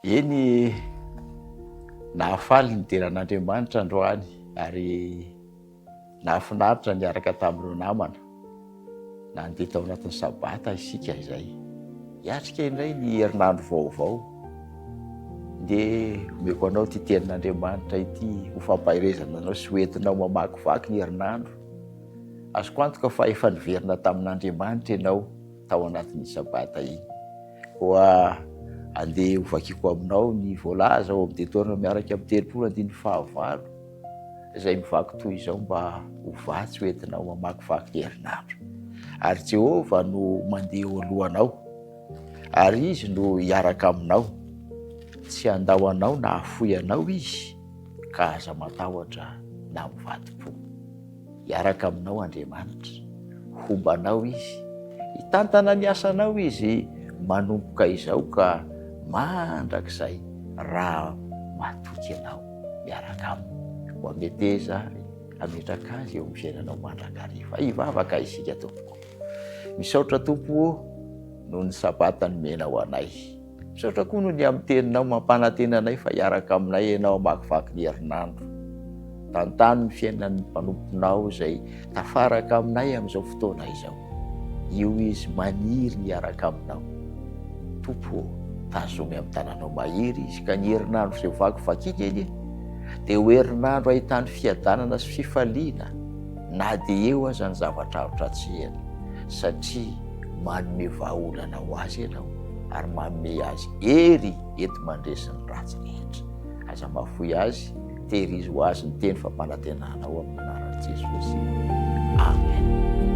Eny nahafaly ny deran'Andriamanitra androany ary nahafinaritra niaraka tamin'ireo namana. Nandeha tao anatin'ny sabata isika izay. Hiatrika indray ny herinandro vaovao. Dia omeko anao ty tenin'Andriamanitra ity ho fampahirezana anao sy hoentinao mamakivaky ny herinandro. Azoko antoka fa efa niverina tamin'Andriamanitra ianao tao anatin'ny sabata iny. Koa andeha hovakiko aminao ny voalaza ao amin'ny toerana miaraka amin'ny telopolo andiny fahavalo izay mivaky toy izao mba ho vatsy hoentinao mamakivaky ny herinandro. Ary Jehovah no mandeha eo alohanao ary izy no hiaraka aminao, tsy handao anao na hafoy anao izy ka aza matahotra na mivadi-po. Hiaraka aminao Andriamanitra, hombanao izy, hitantana ny asanao izy manomboka izao ka mandrakizay raha matoky anao miaraka aminy. Ho ameteza ametraka azy eo amin'ny fiainanao mandrakariva. Hivavaka isika tompoko. Misaotra Tompo noho ny sabata nomena ho anay. Misaotra koa noho ny amin'ny teninao mampanantena anay fa hiaraka aminay ianao hamakivaky ny herinandro. Tantany ny fiainan'ny mpanomponao izay tafaraka aminay amin'izao fotoana izao. Io izy maniry miaraka aminao. Tompo, tazomy amin'ny tananao mahery izy ka ny herinandro izay vakivakiana eny dia ho herinandro ahitany fiadanana sy fifaliana na dia eo aza ny zavatra arotratsehana, satria manome vahaolana ho azy ianao ary manome azy hery ento mandresy ny ratsy rehetra. Aza mahafoy azy, tehirizy ho azy ny teny fampanantenana ao amin'ny anaran'i Jesosy. Amen.